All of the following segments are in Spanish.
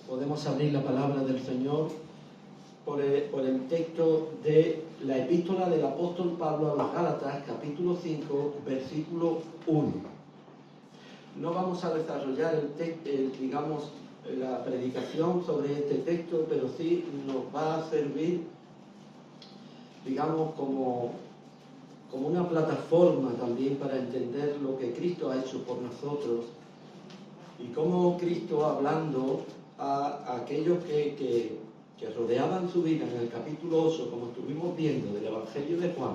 Podemos abrir la palabra del Señor por el texto de la epístola del apóstol Pablo a los Gálatas, capítulo 5, versículo 1. No vamos a desarrollar la predicación sobre este texto, pero sí nos va a servir, digamos, como una plataforma también para entender lo que Cristo ha hecho por nosotros y cómo Cristo, hablando a aquellos que rodeaban su vida en el capítulo 8, como estuvimos viendo del Evangelio de Juan,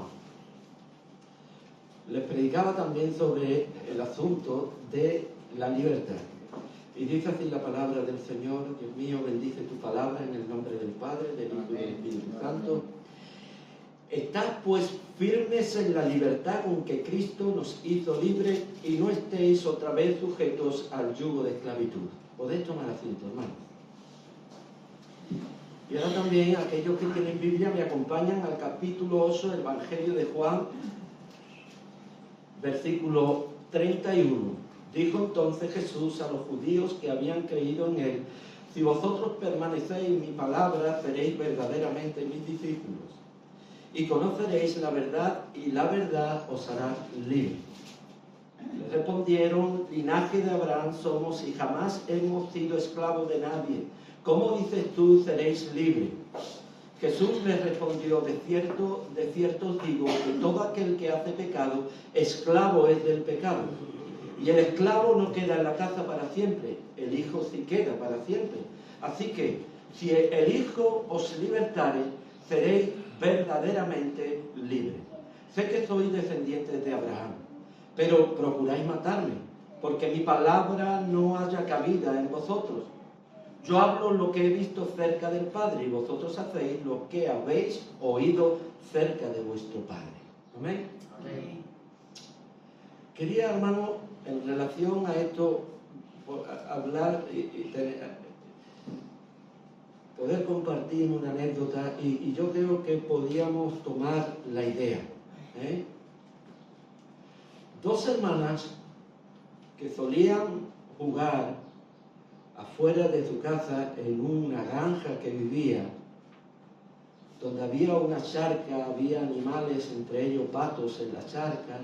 les predicaba también sobre el asunto de la libertad. Y dice así la palabra del Señor: Dios mío, bendice tu palabra en el nombre del Padre, del Hijo y del Espíritu Santo. Estad pues firmes en la libertad con que Cristo nos hizo libres y no estéis otra vez sujetos al yugo de esclavitud. Podéis tomar asiento, hermanos. Y ahora también aquellos que tienen Biblia me acompañan al capítulo 8 del Evangelio de Juan, versículo 31. Dijo entonces Jesús a los judíos que habían creído en él: si vosotros permanecéis en mi palabra, seréis verdaderamente mis discípulos, y conoceréis la verdad, y la verdad os hará libres. Le respondieron: linaje de Abraham somos y jamás hemos sido esclavos de nadie. ¿Cómo dices tú, seréis libres? Jesús les respondió: de cierto os digo que todo aquel que hace pecado, esclavo es del pecado. Y el esclavo no queda en la casa para siempre, el Hijo sí queda para siempre. Así que, si el Hijo os libertare, seréis verdaderamente libres. Sé que sois descendientes de Abraham, pero procuráis matarme, porque mi palabra no haya cabida en vosotros. Yo hablo lo que he visto cerca del Padre, y vosotros hacéis lo que habéis oído cerca de vuestro Padre. ¿Amén? Amén. Quería, hermano, en relación a esto, hablar y poder compartir una anécdota, y yo creo que podíamos tomar la idea. Dos hermanas que solían jugar afuera de su casa en una granja que vivía, donde había una charca, había animales, entre ellos patos en la charca.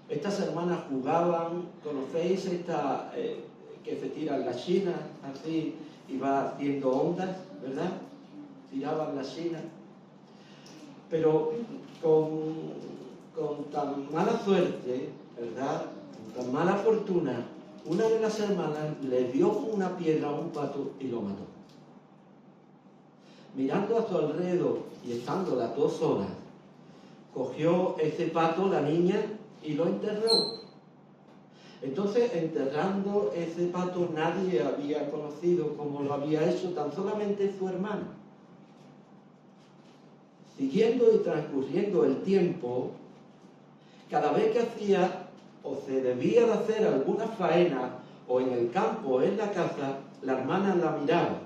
Estas hermanas jugaban, ¿conocéis esta que se tiran la china así y va haciendo ondas, verdad? Tiraban la china. Pero con tan mala suerte, ¿verdad? Con tan mala fortuna, una de las hermanas le dio con una piedra a un pato y lo mató. Mirando a su alrededor y estando las dos solas, cogió ese pato, la niña, y lo enterró. Entonces, enterrando ese pato, nadie había conocido cómo lo había hecho, tan solamente su hermana. Siguiendo y transcurriendo el tiempo, cada vez que hacía o se debía de hacer alguna faena, o en el campo o en la casa, la hermana la miraba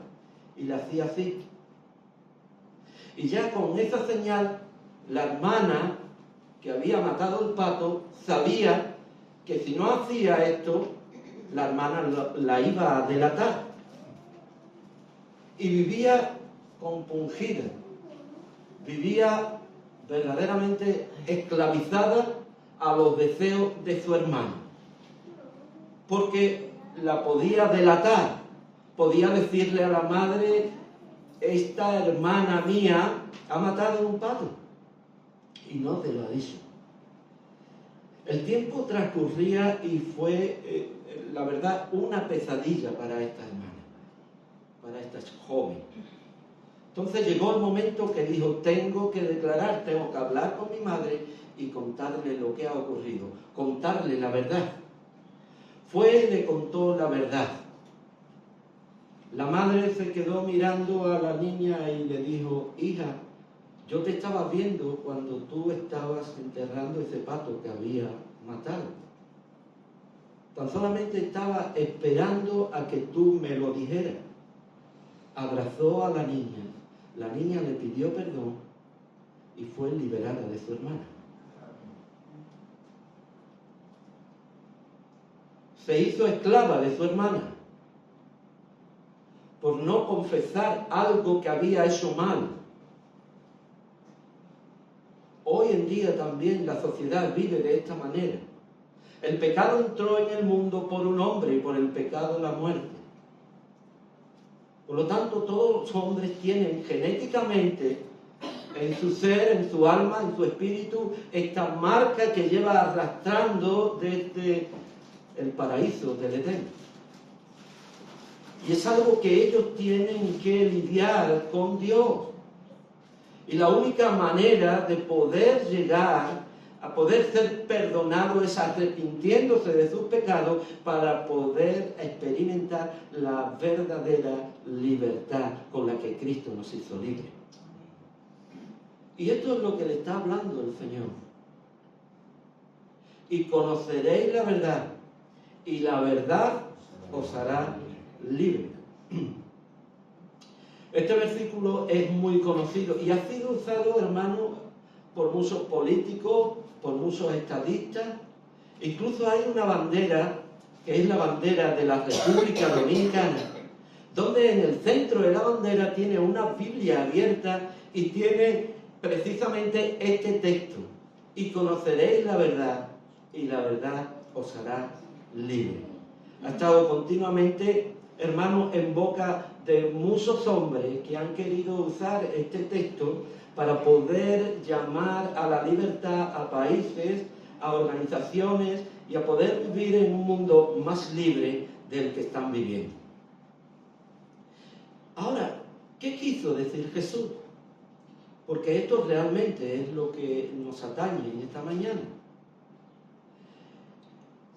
y le hacía así. Y ya con esa señal, la hermana que había matado el pato sabía que si no hacía esto, la hermana la iba a delatar. Y vivía compungida, vivía verdaderamente esclavizada a los deseos de su hermana, porque la podía delatar, podía decirle a la madre: esta hermana mía ha matado un pato, y no te lo ha dicho. El tiempo transcurría y fue, la verdad, una pesadilla para esta hermana, para esta joven. Entonces llegó el momento que dijo: tengo que declarar, tengo que hablar con mi madre y contarle lo que ha ocurrido, contarle la verdad. Fue y le contó la verdad. La madre se quedó mirando a la niña y le dijo: hija, yo te estaba viendo cuando tú estabas enterrando ese pato que había matado. Tan solamente estaba esperando a que tú me lo dijeras. Abrazó a la niña le pidió perdón y fue liberada de su hermana. Se hizo esclava de su hermana. no confesar algo que había hecho mal. Hoy en día también la sociedad vive de esta manera. El pecado entró en el mundo por un hombre y por el pecado la muerte. Por lo tanto, todos los hombres tienen genéticamente en su ser, en su alma, en su espíritu, esta marca que lleva arrastrando desde el paraíso del Edén. Y es algo que ellos tienen que lidiar con Dios. Y la única manera de poder llegar a poder ser perdonado es arrepintiéndose de sus pecados para poder experimentar la verdadera libertad con la que Cristo nos hizo libres. Y esto es lo que le está hablando el Señor. Y conoceréis la verdad, y la verdad os hará libre. Este versículo es muy conocido y ha sido usado, hermano, por muchos políticos, por muchos estadistas. Incluso hay una bandera, que es la bandera de la República Dominicana, donde en el centro de la bandera tiene una Biblia abierta y tiene precisamente este texto: y conoceréis la verdad, y la verdad os hará libre. Ha estado continuamente, hermano, en boca de muchos hombres que han querido usar este texto para poder llamar a la libertad a países, a organizaciones y a poder vivir en un mundo más libre del que están viviendo. Ahora, ¿qué quiso decir Jesús? Porque esto realmente es lo que nos atañe en esta mañana.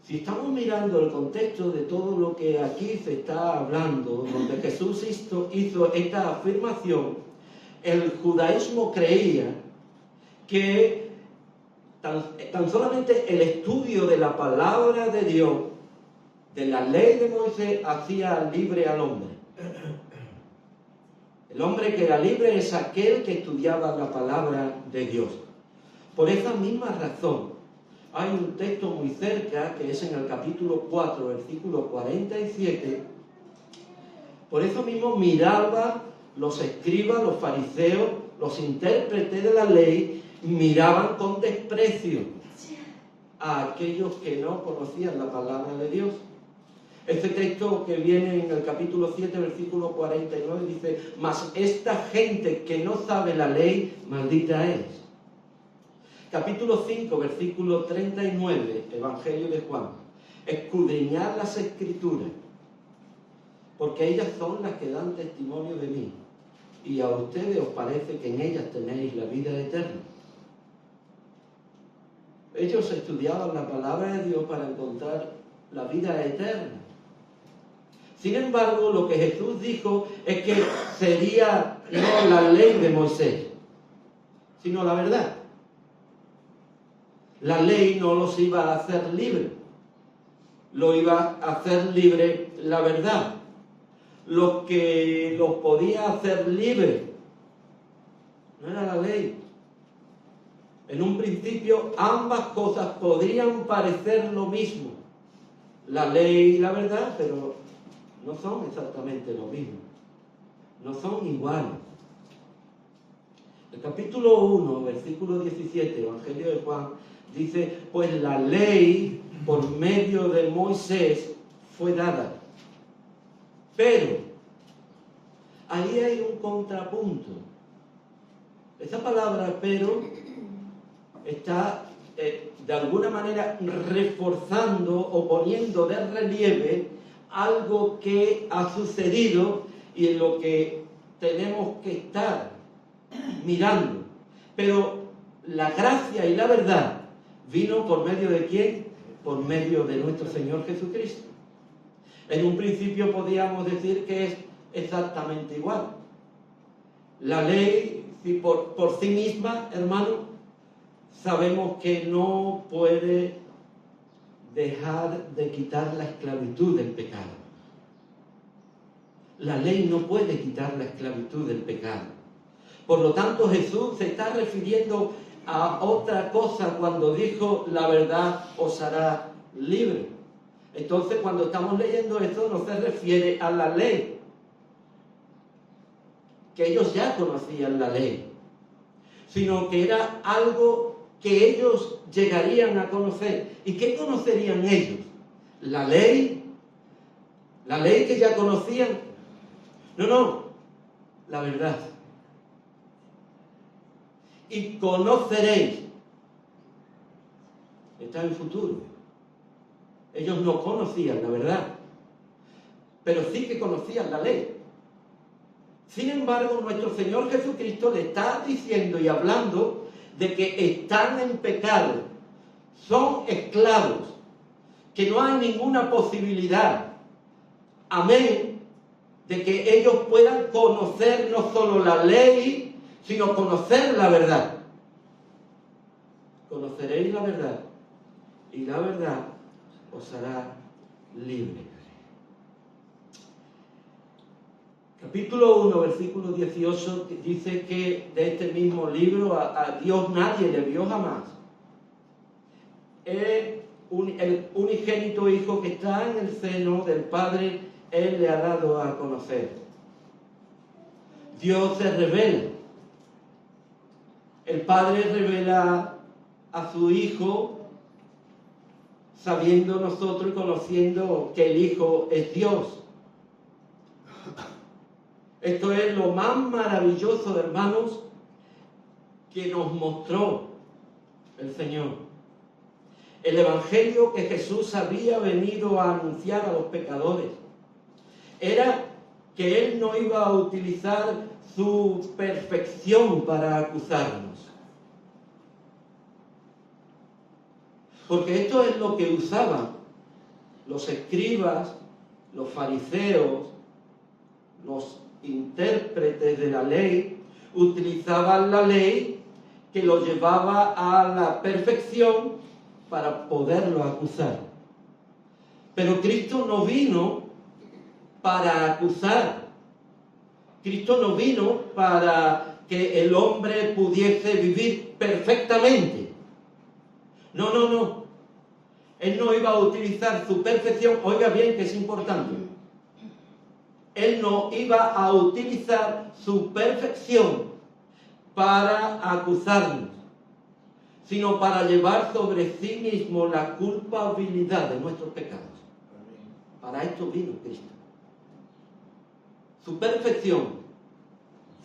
Si estamos mirando el contexto de todo lo que aquí se está hablando, donde Jesús hizo esta afirmación, el judaísmo creía que tan solamente el estudio de la palabra de Dios, de la ley de Moisés, hacía libre al hombre. El hombre que era libre es aquel que estudiaba la palabra de Dios. Por esa misma razón, hay un texto muy cerca, que es en el capítulo 4, versículo 47. Por eso mismo miraban los escribas, los fariseos, los intérpretes de la ley, miraban con desprecio a aquellos que no conocían la palabra de Dios. Este texto que viene en el capítulo 7, versículo 49, dice: mas esta gente que no sabe la ley, maldita es. Capítulo 5, versículo 39, Evangelio de Juan: escudriñad las Escrituras, porque ellas son las que dan testimonio de mí, y a ustedes os parece que en ellas tenéis la vida eterna. Ellos estudiaban la palabra de Dios para encontrar la vida eterna. Sin embargo, lo que Jesús dijo es que sería no la ley de Moisés, sino la verdad. La ley no los iba a hacer libres, lo iba a hacer libre la verdad. Lo que los podía hacer libres no era la ley. En un principio ambas cosas podrían parecer lo mismo, la ley y la verdad, pero no son exactamente lo mismo, no son iguales. El capítulo 1, versículo 17, Evangelio de Juan, dice: pues la ley por medio de Moisés fue dada. Pero ahí hay un contrapunto. Esa palabra pero está de alguna manera reforzando o poniendo de relieve algo que ha sucedido y en lo que tenemos que estar mirando. Pero la gracia y la verdad vino por medio de ¿quién? Por medio de nuestro Señor Jesucristo. En un principio podíamos decir que es exactamente igual. La ley, por sí misma, hermano, sabemos que no puede dejar de quitar la esclavitud del pecado. La ley no puede quitar la esclavitud del pecado. Por lo tanto, Jesús se está refiriendo a otra cosa cuando dijo: la verdad os hará libre. Entonces, cuando estamos leyendo esto, no se refiere a la ley, que ellos ya conocían la ley, sino que era algo que ellos llegarían a conocer. ¿Y qué conocerían ellos? ¿La ley? ¿La ley que ya conocían? No, la verdad. Y conoceréis. Está en futuro. Ellos no conocían la verdad, pero sí que conocían la ley. Sin embargo, nuestro Señor Jesucristo le está diciendo y hablando de que están en pecado, son esclavos, que no hay ninguna posibilidad, amén, de que ellos puedan conocer no solo la ley, sino conocer la verdad. Conoceréis la verdad, y la verdad os hará libre. Capítulo 1, versículo 18, dice que de este mismo libro a Dios nadie le vio jamás. El unigénito Hijo que está en el seno del Padre, Él le ha dado a conocer. Dios se revela. El Padre revela a su Hijo, sabiendo nosotros y conociendo que el Hijo es Dios. Esto es lo más maravilloso, hermanos, que nos mostró el Señor. El Evangelio que Jesús había venido a anunciar a los pecadores era que Él no iba a utilizar su perfección para acusarnos. Porque esto es lo que usaban los escribas, los fariseos, los intérpretes de la ley. Utilizaban la ley que lo llevaba a la perfección para poderlo acusar. Pero Cristo no vino para acusar. Cristo no vino para que el hombre pudiese vivir perfectamente. No. Él no iba a utilizar su perfección. Oiga bien, que es importante. Él no iba a utilizar su perfección para acusarnos, sino para llevar sobre sí mismo la culpabilidad de nuestros pecados. Para esto vino Cristo. Su perfección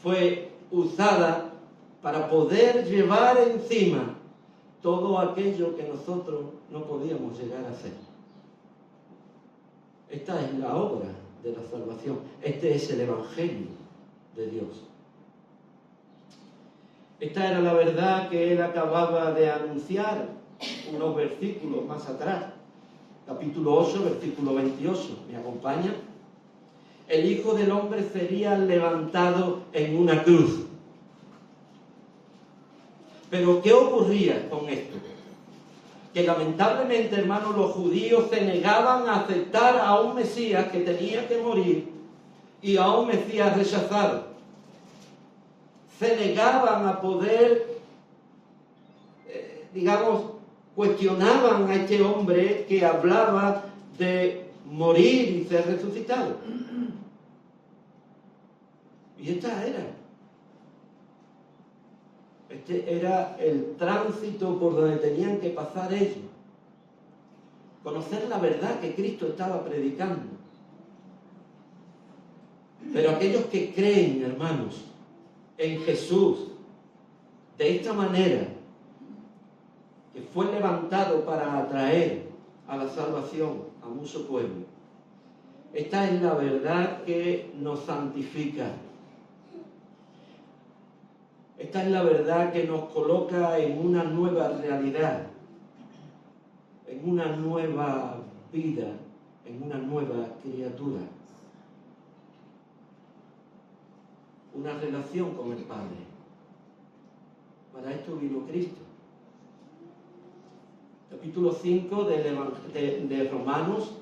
fue usada para poder llevar encima todo aquello que nosotros no podíamos llegar a hacer. Esta es la obra de la salvación. Este es el Evangelio de Dios. Esta era la verdad que Él acababa de anunciar unos versículos más atrás. Capítulo 8, versículo 28. ¿Me acompaña? El Hijo del Hombre sería levantado en una cruz. Pero ¿qué ocurría con esto? Que lamentablemente, hermanos, los judíos se negaban a aceptar a un Mesías que tenía que morir y a un Mesías rechazado. Se negaban a poder, cuestionaban a este hombre que hablaba de morir y ser resucitado. Y este era el tránsito por donde tenían que pasar ellos. Conocer la verdad que Cristo estaba predicando. Pero aquellos que creen, hermanos, en Jesús, de esta manera, que fue levantado para atraer a la salvación a mucho pueblo, esta es la verdad que nos santifica. Esta es la verdad que nos coloca en una nueva realidad, en una nueva vida, en una nueva criatura. Una relación con el Padre. Para esto vino Cristo. Capítulo 5 de Romanos,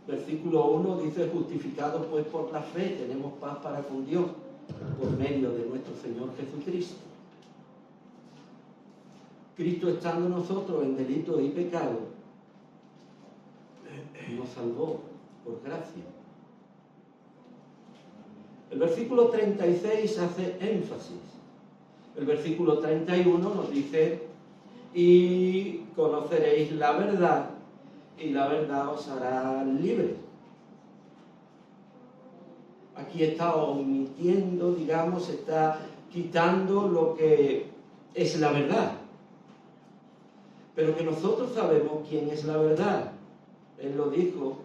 versículo 1, dice: justificados pues por la fe, tenemos paz para con Dios, por medio de nuestro Señor Jesucristo. Cristo, estando nosotros en delito y pecado, nos salvó por gracia. El versículo 36 hace énfasis. El versículo 31 nos dice: y conoceréis la verdad, y la verdad os hará libres. Aquí está omitiendo, digamos, está quitando lo que es la verdad. Pero que nosotros sabemos quién es la verdad. Él lo dijo: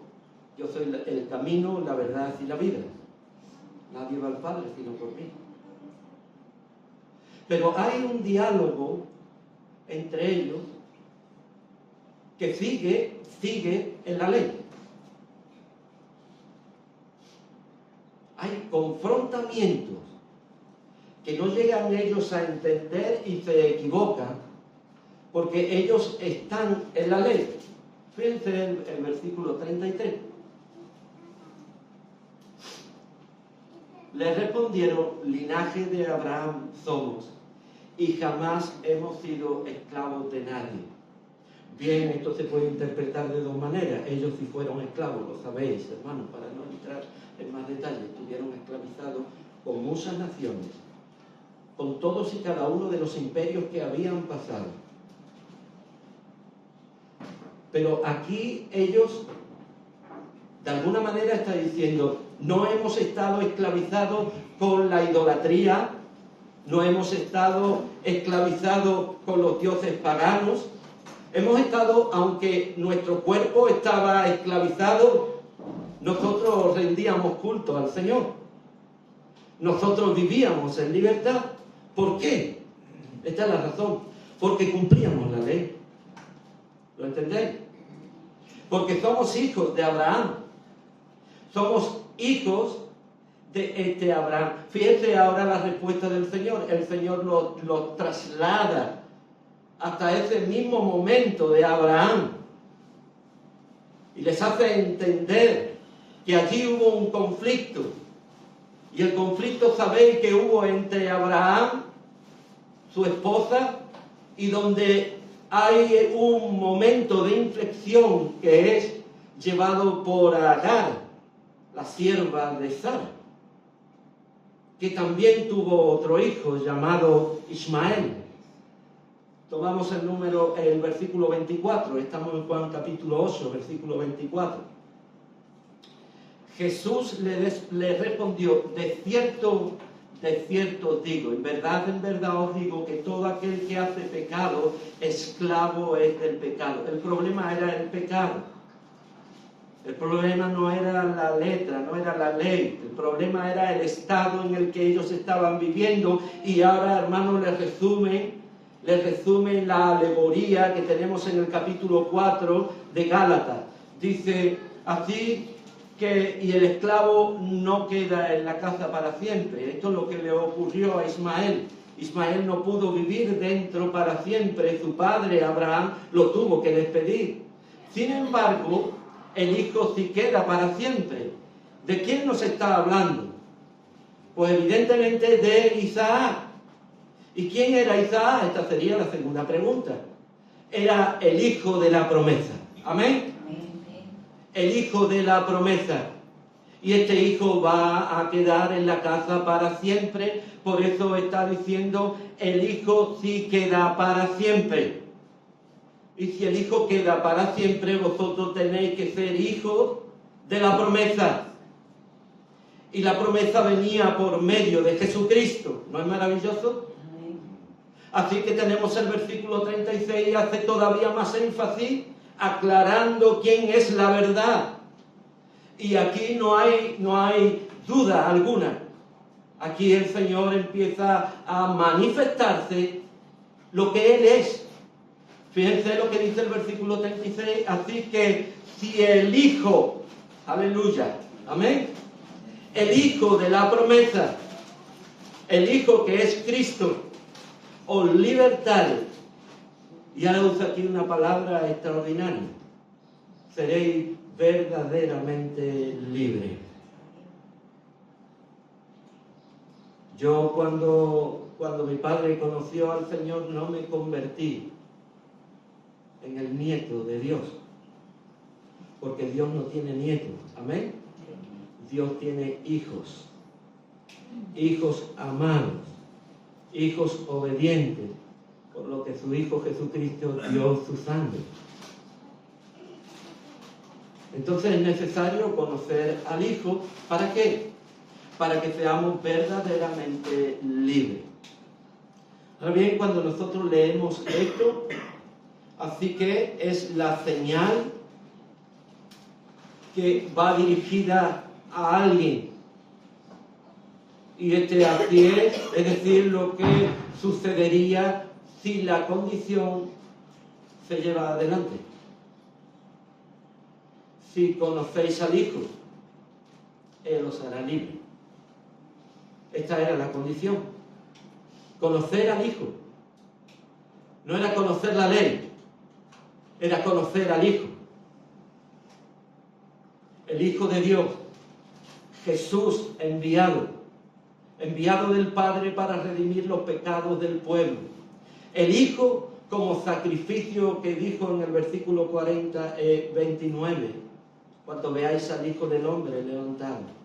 yo soy el camino, la verdad y la vida. Nadie va al Padre sino por mí. Pero hay un diálogo entre ellos que sigue en la ley. Hay confrontamientos que no llegan ellos a entender y se equivocan porque ellos están en la ley. Fíjense el versículo 33. Le respondieron: linaje de Abraham somos, y jamás hemos sido esclavos de nadie. Bien, esto se puede interpretar de dos maneras. Ellos sí fueron esclavos, lo sabéis, hermanos, para no entrar en más detalles. Estuvieron esclavizados con muchas naciones, con todos y cada uno de los imperios que habían pasado. Pero aquí ellos, de alguna manera, están diciendo: no hemos estado esclavizados con la idolatría, no hemos estado esclavizados con los dioses paganos, hemos estado, aunque nuestro cuerpo estaba esclavizado, nosotros rendíamos culto al Señor. Nosotros vivíamos en libertad. ¿Por qué? Esta es la razón. Porque cumplíamos la ley. ¿Lo entendéis? Porque somos hijos de Abraham. Somos hijos de este Abraham. Fíjense ahora la respuesta del Señor. El Señor lo traslada hasta ese mismo momento de Abraham. Y les hace entender que allí hubo un conflicto. Y el conflicto, sabéis, que hubo entre Abraham, su esposa, y donde hay un momento de inflexión que es llevado por Agar, la sierva de Sara, que también tuvo otro hijo llamado Ismael. Tomamos el versículo 24, estamos en Juan capítulo 8, versículo 24. Jesús le respondió: de cierto os digo, en verdad os digo, que todo aquel que hace pecado, esclavo es del pecado. El problema era el pecado. El problema no era la letra, no era la ley. El problema era el estado en el que ellos estaban viviendo. Y ahora, hermanos, les resume la alegoría que tenemos en el capítulo 4 de Gálatas. Dice así: y el esclavo no queda en la casa para siempre. Esto es lo que le ocurrió a Ismael. Ismael no pudo vivir dentro para siempre. Su padre Abraham lo tuvo que despedir. Sin embargo, el hijo sí queda para siempre. ¿De quién nos está hablando? Pues evidentemente de Isaac. ¿Y quién era Isaac? Esta sería la segunda pregunta. Era el hijo de la promesa. Amén. El hijo de la promesa. Y este hijo va a quedar en la casa para siempre. Por eso está diciendo: el hijo sí queda para siempre. Y si el hijo queda para siempre, vosotros tenéis que ser hijos de la promesa. Y la promesa venía por medio de Jesucristo. ¿No es maravilloso? Así que tenemos el versículo 36 y hace todavía más énfasis, aclarando quién es la verdad. Y aquí no hay duda alguna. Aquí el Señor empieza a manifestarse lo que Él es. Fíjense lo que dice el versículo 36. Así que si el Hijo, aleluya, amén, el Hijo de la promesa, el Hijo que es Cristo, os libertare. Y ahora usa aquí una palabra extraordinaria: seréis verdaderamente libres. Yo cuando mi padre conoció al Señor, no me convertí en el nieto de Dios, porque Dios no tiene nietos, amén. Dios tiene hijos. hijos amados, hijos obedientes, por lo que su Hijo Jesucristo dio su sangre. Entonces es necesario conocer al Hijo. ¿Para qué? Para que seamos verdaderamente libres. Ahora bien, cuando nosotros leemos esto, así que es la señal que va dirigida a alguien. Y así es decir, lo que sucedería si la condición se lleva adelante. Si conocéis al Hijo, Él os hará libre. Esta era la condición. Conocer al Hijo. No era conocer la ley, era conocer al Hijo. El Hijo de Dios, Jesús enviado del Padre para redimir los pecados del pueblo. El Hijo como sacrificio que dijo en el versículo 29, cuando veáis al Hijo del Hombre levantado.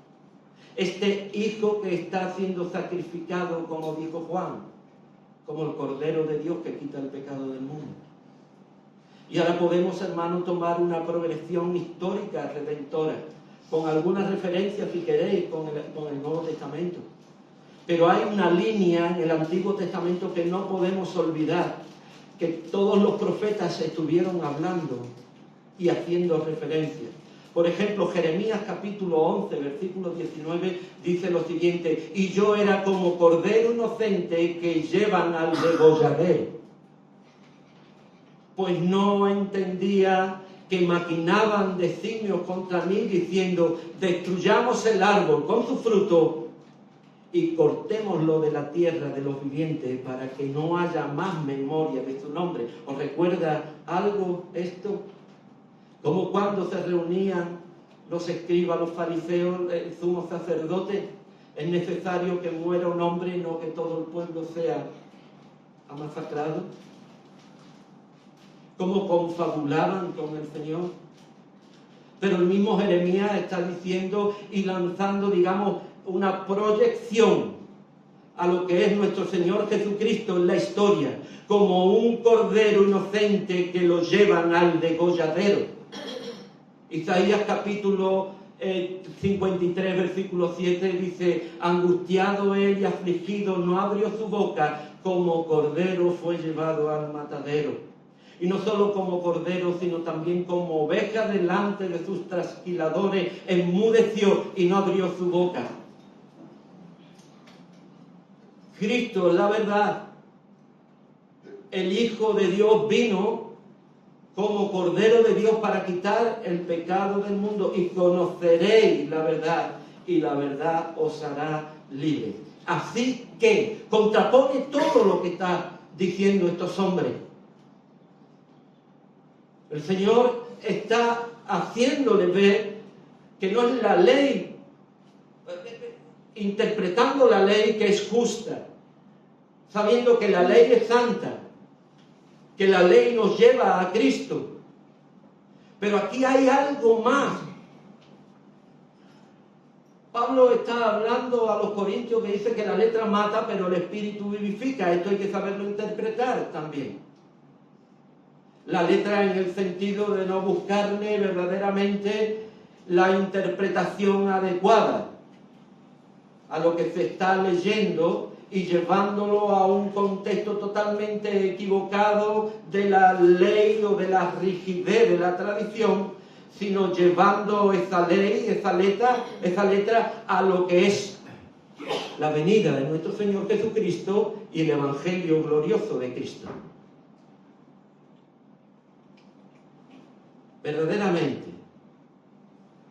Este Hijo que está siendo sacrificado, como dijo Juan, como el Cordero de Dios que quita el pecado del mundo. Y ahora podemos, hermanos, tomar una progresión histórica redentora, con algunas referencias, si queréis, con el Nuevo Testamento. Pero hay una línea en el Antiguo Testamento que no podemos olvidar, que todos los profetas estuvieron hablando y haciendo referencia. Por ejemplo, Jeremías capítulo 11, versículo 19, dice lo siguiente: y yo era como cordero inocente que llevan al degolladero, pues no entendía que maquinaban designios contra mí, diciendo: destruyamos el árbol con su fruto y cortémoslo de la tierra de los vivientes, para que no haya más memoria de su nombre. ¿Os recuerda algo esto? Como cuando se reunían los escribas, los fariseos, el sumo sacerdote: es necesario que muera un hombre, no que todo el pueblo sea masacrado. Cómo confabulaban con el Señor. Pero el mismo Jeremías está diciendo y lanzando, digamos, una proyección a lo que es nuestro Señor Jesucristo en la historia, como un cordero inocente que lo llevan al degolladero. Isaías capítulo 53, versículo 7 dice: angustiado él y afligido, no abrió su boca, como cordero fue llevado al matadero. Y no solo como cordero, sino también como oveja delante de sus trasquiladores, enmudeció y no abrió su boca. Cristo, la verdad, el Hijo de Dios, vino como Cordero de Dios para quitar el pecado del mundo, y conoceréis la verdad, y la verdad os hará libres. Así que contrapone todo lo que está diciendo estos hombres. El Señor está haciéndole ver que no es la ley, interpretando la ley que es justa, sabiendo que la ley es santa, que la ley nos lleva a Cristo. Pero aquí hay algo más. Pablo está hablando a los corintios que dice que la letra mata, pero el espíritu vivifica. Esto hay que saberlo interpretar también. La letra en el sentido de no buscarle verdaderamente la interpretación adecuada a lo que se está leyendo, y llevándolo a un contexto totalmente equivocado de la ley o de la rigidez de la tradición, sino llevando esa ley, esa letra a lo que es la venida de nuestro Señor Jesucristo y el Evangelio glorioso de Cristo. Verdaderamente,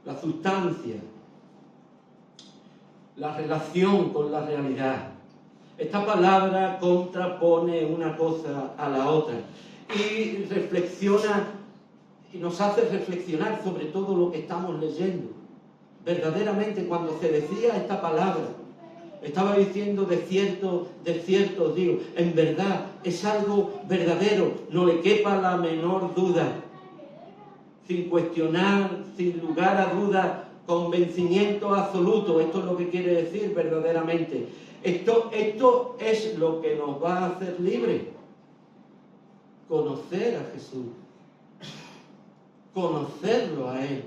la sustancia, la relación con la realidad. Esta palabra contrapone una cosa a la otra y reflexiona y nos hace reflexionar sobre todo lo que estamos leyendo. Verdaderamente, cuando se decía esta palabra, estaba diciendo de cierto os digo, en verdad es algo verdadero, no le quepa la menor duda, sin cuestionar, sin lugar a duda, convencimiento absoluto. Esto es lo que quiere decir verdaderamente. Esto es lo que nos va a hacer libres. Conocer a Jesús. Conocerlo a Él.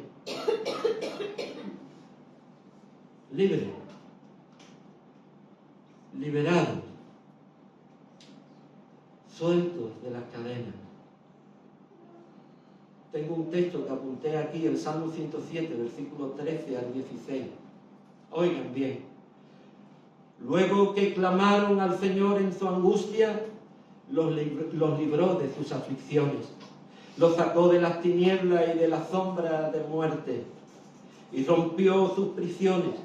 Libre. Liberados. Sueltos de las cadenas. Tengo un texto que apunté aquí, el Salmo 107, versículos 13 al 16. Oigan bien. Luego que clamaron al Señor en su angustia, los libró de sus aflicciones. Los sacó de las tinieblas y de la sombra de muerte. Y rompió sus prisiones.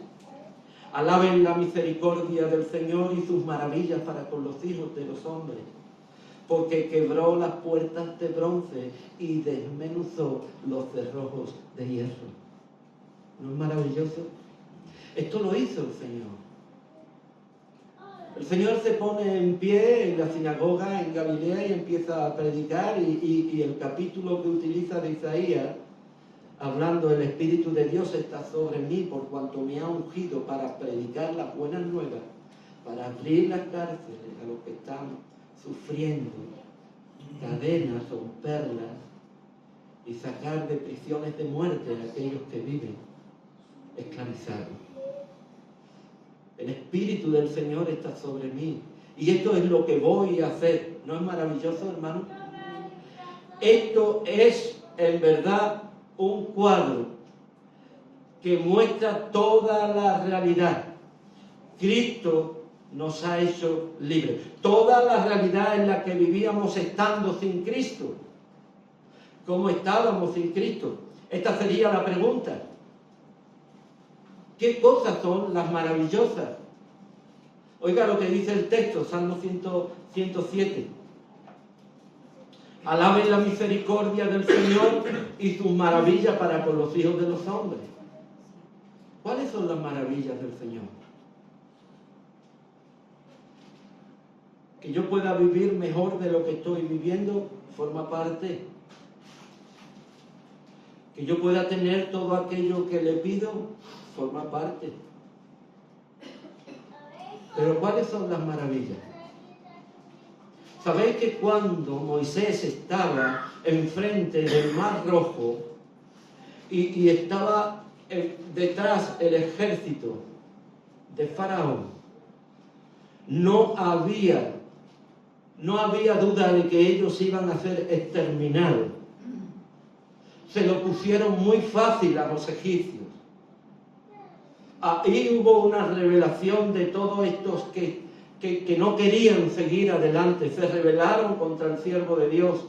Alaben la misericordia del Señor y sus maravillas para con los hijos de los hombres. Porque quebró las puertas de bronce y desmenuzó los cerrojos de hierro. ¿No es maravilloso? Esto lo hizo el Señor. El Señor se pone en pie en la sinagoga en Galilea y empieza a predicar, y el capítulo que utiliza de Isaías, hablando el Espíritu de Dios está sobre mí por cuanto me ha ungido para predicar las buenas nuevas, para abrir las cárceles a los que están sufriendo, cadenas, romperlas y sacar de prisiones de muerte a aquellos que viven esclavizados. El Espíritu del Señor está sobre mí y esto es lo que voy a hacer. ¿No es maravilloso, hermano? Esto es en verdad un cuadro que muestra toda la realidad. Cristo nos ha hecho libres. Toda la realidad en la que vivíamos estando sin Cristo. ¿Cómo estábamos sin Cristo? Esta sería la pregunta. ¿Qué cosas son las maravillosas? Oiga lo que dice el texto, Salmo 107. Alaben la misericordia del Señor y sus maravillas para con los hijos de los hombres. ¿Cuáles son las maravillas del Señor? Que yo pueda vivir mejor de lo que estoy viviendo forma parte. Que yo pueda tener todo aquello que le pido forma parte. Pero ¿cuáles son las maravillas? ¿Sabéis que cuando Moisés estaba enfrente del Mar Rojo y estaba detrás el ejército de Faraón, no había duda de que ellos iban a ser exterminados? Se lo pusieron muy fácil a los egipcios. Ahí hubo una revelación de todos estos que no querían seguir adelante. Se rebelaron contra el siervo de Dios.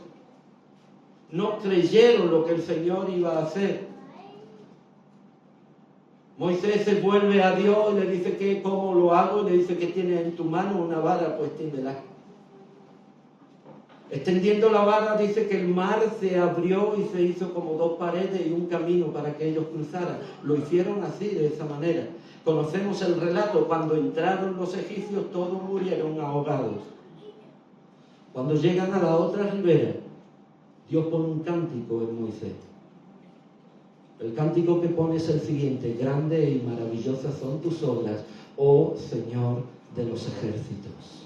No creyeron lo que el Señor iba a hacer. Moisés se vuelve a Dios y le dice ¿cómo lo hago? Y le dice que tienes en tu mano una vara, pues tiéndela. Extendiendo la vara dice que el mar se abrió y se hizo como dos paredes y un camino para que ellos cruzaran. Lo hicieron así, de esa manera. Conocemos el relato, cuando entraron los egipcios todos murieron ahogados. Cuando llegan a la otra ribera, Dios pone un cántico en Moisés. El cántico que pone es el siguiente: grande y maravillosas son tus obras, oh Señor de los ejércitos.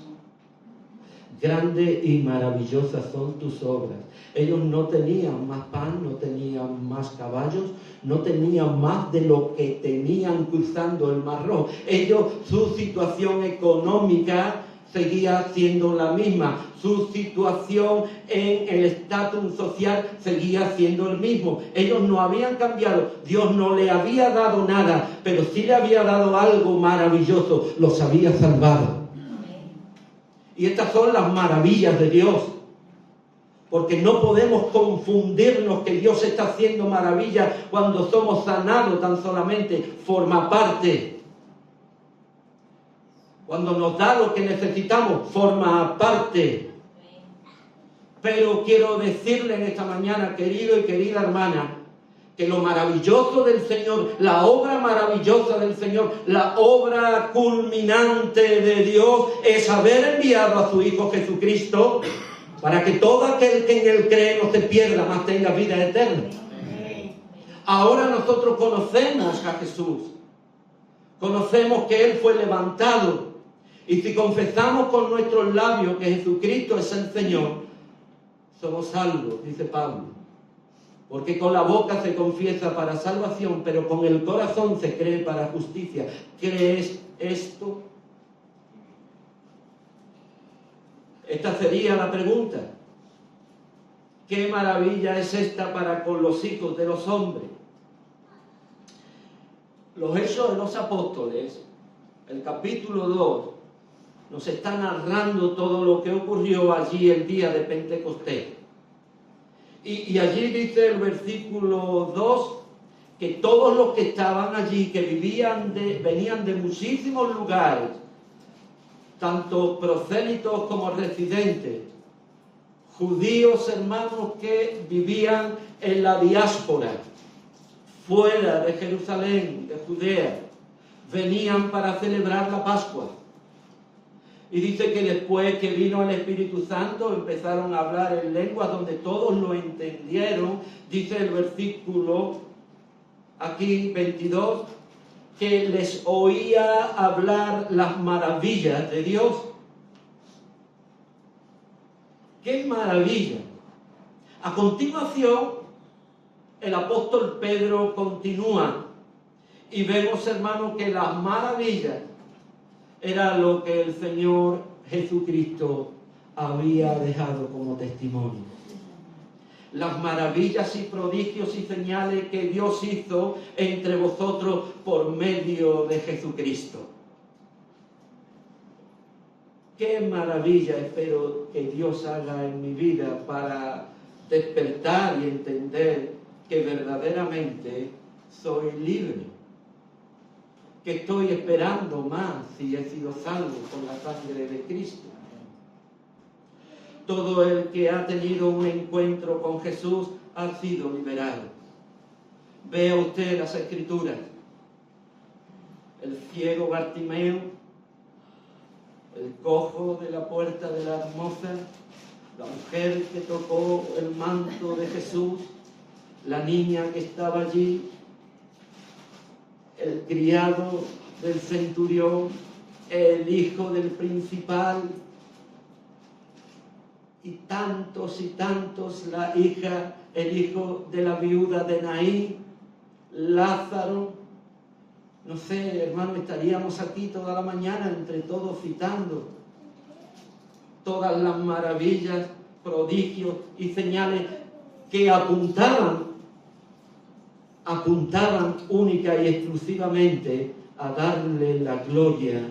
Grande y maravillosas son tus obras. Ellos no tenían más pan, no tenían más caballos, no tenían más de lo que tenían cruzando el Mar Rojo. Ellos, su situación económica seguía siendo la misma. Su situación en el estatus social seguía siendo el mismo. Ellos no habían cambiado. Dios no le había dado nada, pero sí le había dado algo maravilloso. Los había salvado. Y estas son las maravillas de Dios. Porque no podemos confundirnos que Dios está haciendo maravillas cuando somos sanados tan solamente. Forma parte. Cuando nos da lo que necesitamos, forma parte. Pero quiero decirle en esta mañana, querido y querida hermana, que lo maravilloso del Señor, la obra maravillosa del Señor, la obra culminante de Dios es haber enviado a su Hijo Jesucristo para que todo aquel que en Él cree no se pierda, mas tenga vida eterna. Ahora nosotros conocemos a Jesús. Conocemos que Él fue levantado. Y si confesamos con nuestros labios que Jesucristo es el Señor, somos salvos, dice Pablo. Porque con la boca se confiesa para salvación, pero con el corazón se cree para justicia. ¿Qué es esto? Esta sería la pregunta. ¿Qué maravilla es esta para con los hijos de los hombres? Los Hechos de los Apóstoles, el capítulo 2, nos está narrando todo lo que ocurrió allí el día de Pentecostés. Y allí dice el versículo 2, que todos los que estaban allí, que venían de muchísimos lugares, tanto prosélitos como residentes, judíos hermanos que vivían en la diáspora, fuera de Jerusalén, de Judea, venían para celebrar la Pascua. Y dice que después que vino el Espíritu Santo empezaron a hablar en lenguas donde todos lo entendieron. Dice el versículo aquí 22 que les oía hablar las maravillas de Dios. ¡Qué maravilla! A continuación, el apóstol Pedro continúa y vemos, hermanos, que las maravillas era lo que el Señor Jesucristo había dejado como testimonio. Las maravillas y prodigios y señales que Dios hizo entre vosotros por medio de Jesucristo. Qué maravilla espero que Dios haga en mi vida para despertar y entender que verdaderamente soy libre. Que estoy esperando más si he sido salvo por la sangre de Cristo. Todo el que ha tenido un encuentro con Jesús ha sido liberado. Vea usted las Escrituras. El ciego Bartimeo, el cojo de la puerta de la hermosa, la mujer que tocó el manto de Jesús, la niña que estaba allí, el criado del centurión, el hijo del principal, y tantos, la hija, el hijo de la viuda de Naín, Lázaro. No sé, hermano, estaríamos aquí toda la mañana entre todos citando todas las maravillas, prodigios y señales que apuntaban única y exclusivamente a darle la gloria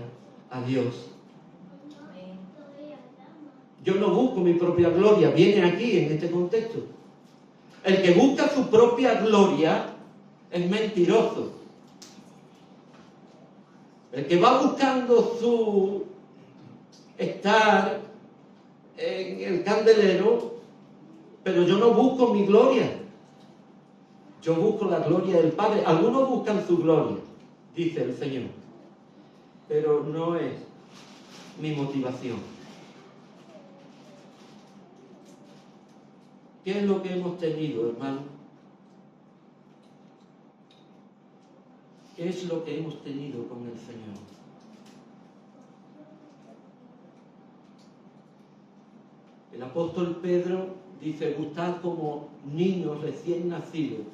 a Dios. Yo no busco mi propia gloria, viene aquí en este contexto. El que busca su propia gloria es mentiroso. El que va buscando su estar en el candelero, pero yo no busco mi gloria. Yo busco la gloria del Padre. Algunos buscan su gloria, dice el Señor, pero no es mi motivación. ¿Qué es lo que hemos tenido, hermano? ¿Qué es lo que hemos tenido con el Señor? El apóstol Pedro dice: buscad como niños recién nacidos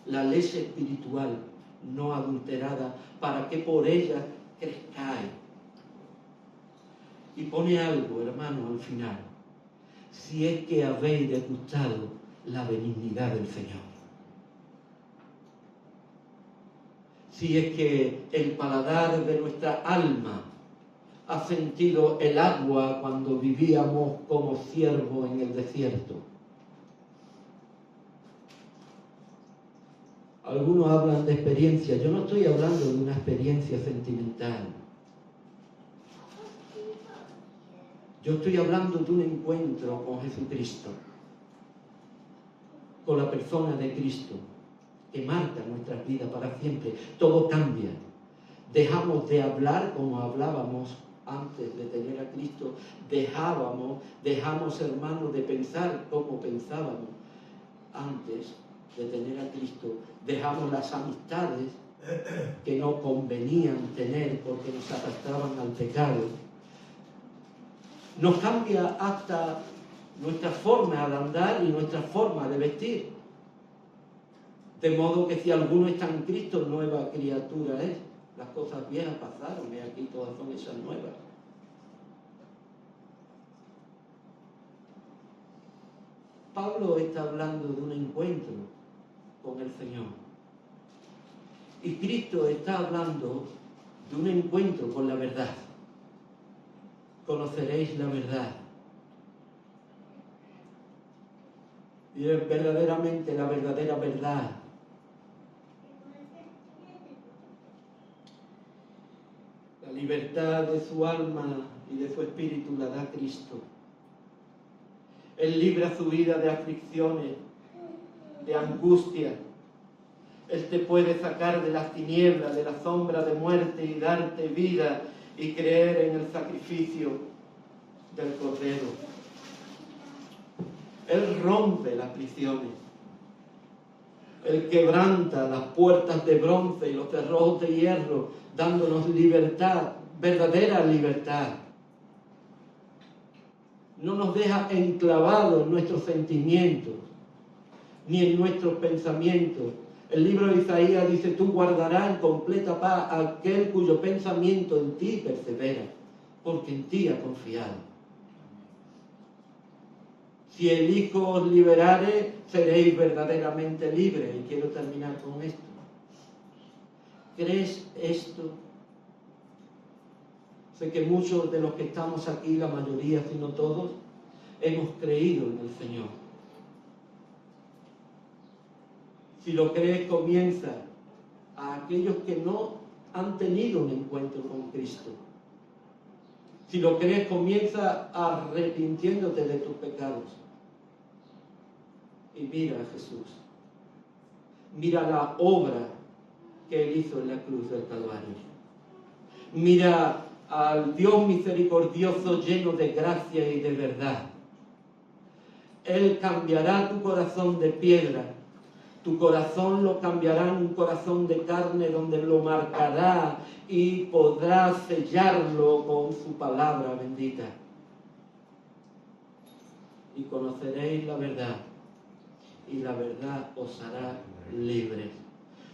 la leche espiritual no adulterada, para que por ella crezcáis. Y pone algo, hermano, al final: si es que habéis degustado la benignidad del Señor. Si es que el paladar de nuestra alma ha sentido el agua cuando vivíamos como siervos en el desierto. Algunos hablan de experiencia. Yo no estoy hablando de una experiencia sentimental. Yo estoy hablando de un encuentro con Jesucristo, con la persona de Cristo, que marca nuestras vidas para siempre. Todo cambia. Dejamos de hablar como hablábamos antes de tener a Cristo. Dejamos, hermanos, de pensar como pensábamos antes de tener a Cristo, dejamos las amistades que no convenían tener porque nos arrastraban al pecado. Nos cambia hasta nuestra forma de andar y nuestra forma de vestir. De modo que si alguno está en Cristo, nueva criatura es. Las cosas viejas pasaron y aquí todas son esas nuevas. Pablo está hablando de un encuentro con el Señor. Y Cristo está hablando de un encuentro con la verdad. Conoceréis la verdad. Y es verdaderamente la verdadera verdad. La libertad de su alma y de su espíritu la da Cristo. Él libra su vida de aflicciones, de angustia. Él te puede sacar de las tinieblas, de la sombra de muerte y darte vida y creer en el sacrificio del Cordero. Él rompe las prisiones. Él quebranta las puertas de bronce y los cerrojos de hierro, dándonos libertad, verdadera libertad. No nos deja enclavados en nuestros sentimientos, ni en nuestros pensamientos. El libro de Isaías dice: tú guardarás en completa paz a aquel cuyo pensamiento en ti persevera, porque en ti ha confiado. Si el Hijo os liberare, seréis verdaderamente libres. Y quiero terminar con esto. ¿Crees esto? Sé que muchos de los que estamos aquí, la mayoría, si no todos, hemos creído en el Señor. Si lo crees, comienza a aquellos que no han tenido un encuentro con Cristo. Si lo crees, comienza arrepintiéndote de tus pecados. Y mira a Jesús. Mira la obra que Él hizo en la cruz del Calvario. Mira al Dios misericordioso, lleno de gracia y de verdad. Él cambiará tu corazón de piedra. Tu corazón lo cambiará en un corazón de carne, donde lo marcará y podrá sellarlo con su palabra bendita. Y conoceréis la verdad, y la verdad os hará libres.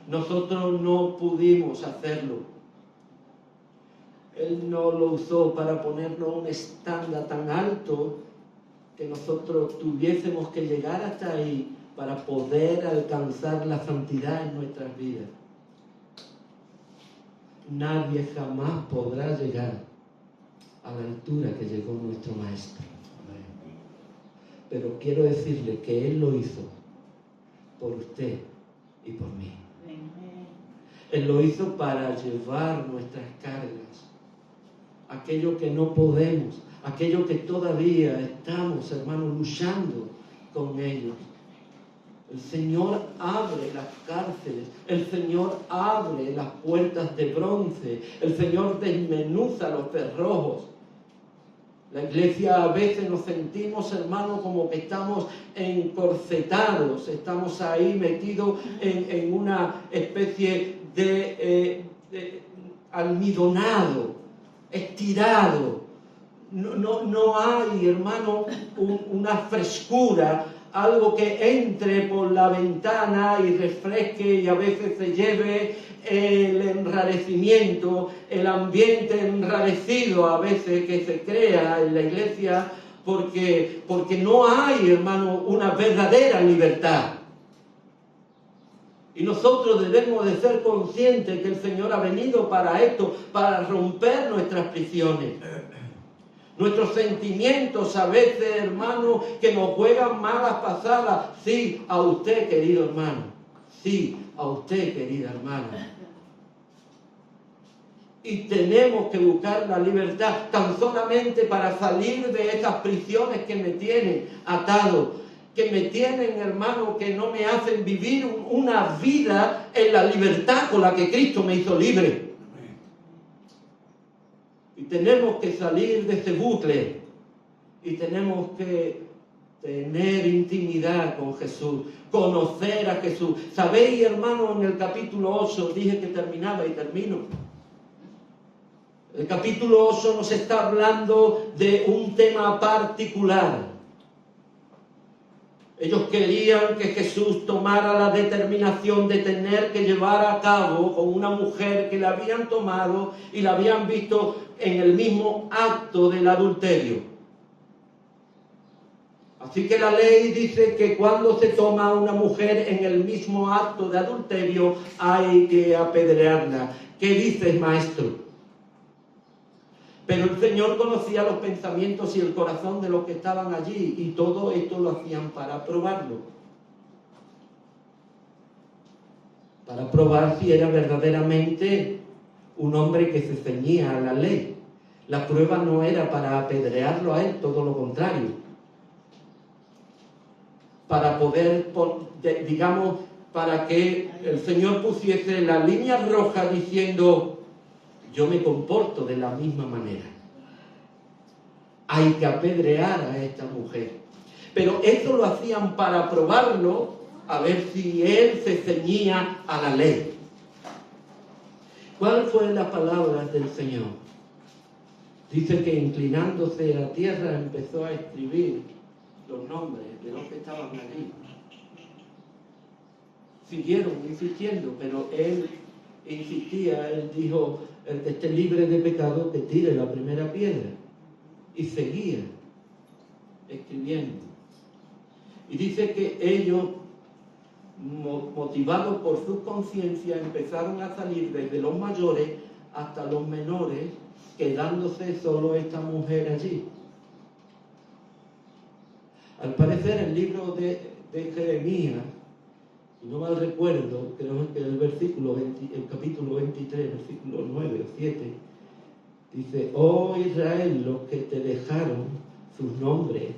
Nosotros no pudimos hacerlo. Él no lo usó para ponernos un estándar tan alto que nosotros tuviésemos que llegar hasta ahí para poder alcanzar la santidad en nuestras vidas. Nadie jamás podrá llegar a la altura que llegó nuestro Maestro. Pero quiero decirle que Él lo hizo por usted y por mí. Él lo hizo para llevar nuestras cargas, aquello que no podemos, aquello que todavía estamos, hermanos, luchando con ellos. El Señor abre las cárceles, el Señor abre las puertas de bronce, el Señor desmenuza los cerrojos. La iglesia, a veces nos sentimos, hermanos, como que estamos encorsetados, estamos ahí metidos en una especie de almidonado, estirado. No hay, hermano, una frescura, algo que entre por la ventana y refresque y a veces se lleve el enrarecimiento, el ambiente enrarecido a veces que se crea en la iglesia, porque no hay, hermano, una verdadera libertad. Y nosotros debemos de ser conscientes que el Señor ha venido para esto, para romper nuestras prisiones. Nuestros sentimientos a veces, hermano, que nos juegan malas pasadas. Sí, a usted, querido hermano. Sí, a usted, querida hermana. Y tenemos que buscar la libertad tan solamente para salir de esas prisiones que me tienen atado, que me tienen, hermano, que no me hacen vivir una vida en la libertad con la que Cristo me hizo libre. Y tenemos que salir de ese bucle y tenemos que tener intimidad con Jesús, conocer a Jesús. ¿Sabéis, hermano? En el capítulo 8 dije que terminaba y termino. El capítulo 8 nos está hablando de un tema particular. Ellos querían que Jesús tomara la determinación de tener que llevar a cabo con una mujer que la habían tomado y la habían visto en el mismo acto del adulterio. Así que la ley dice que cuando se toma a una mujer en el mismo acto de adulterio hay que apedrearla. ¿Qué dices, maestro? Pero el Señor conocía los pensamientos y el corazón de los que estaban allí, y todo esto lo hacían para probarlo. Para probar si era verdaderamente un hombre que se ceñía a la ley. La prueba no era para apedrearlo a él, todo lo contrario. Para poder, digamos, para que el Señor pusiese la línea roja diciendo: yo me comporto de la misma manera. Hay que apedrear a esta mujer. Pero eso lo hacían para probarlo, a ver si él se ceñía a la ley. ¿Cuál fue la palabra del Señor? Dice que inclinándose a tierra empezó a escribir los nombres de los que estaban allí. Siguieron insistiendo, pero él insistía. Él dijo: el que esté libre de pecado, que tire la primera piedra. Y seguía escribiendo. Y dice que ellos, motivados por su conciencia, empezaron a salir desde los mayores hasta los menores, quedándose solo esta mujer allí. Al parecer, el libro de Jeremías, si no mal recuerdo, creo que el capítulo 23, versículo 9 o 7, dice: oh Israel, los que te dejaron, sus nombres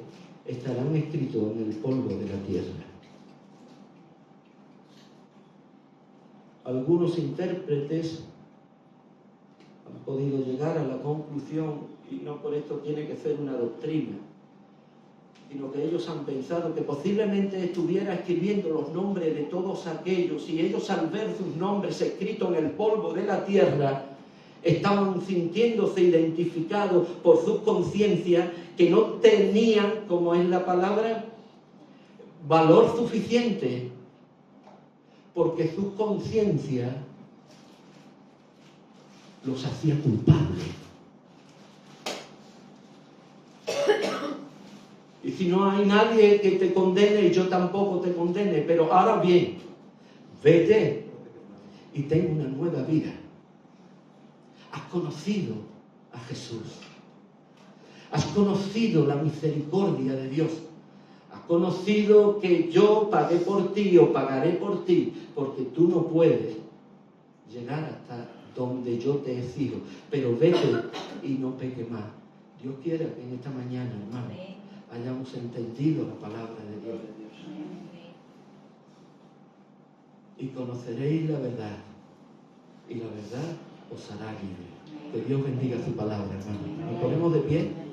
estarán escritos en el polvo de la tierra. Algunos intérpretes han podido llegar a la conclusión, y no por esto tiene que ser una doctrina, sino que ellos han pensado que posiblemente estuviera escribiendo los nombres de todos aquellos, y ellos, al ver sus nombres escritos en el polvo de la tierra, estaban sintiéndose identificados por sus conciencias, que no tenían, como es la palabra, valor suficiente, porque su conciencia los hacía culpables. Y si no hay nadie que te condene, yo tampoco te condene. Pero ahora bien, vete y ten una nueva vida. Has conocido a Jesús. Has conocido la misericordia de Dios. Has conocido que yo pagué por ti o pagaré por ti, porque tú no puedes llegar hasta donde yo te he sido. Pero vete y no peques más. Dios quiera que en esta mañana, hermano, hayamos entendido la palabra de Dios. Y conoceréis la verdad, y la verdad os hará libre. Que Dios bendiga su palabra, hermano. Nos ponemos de pie.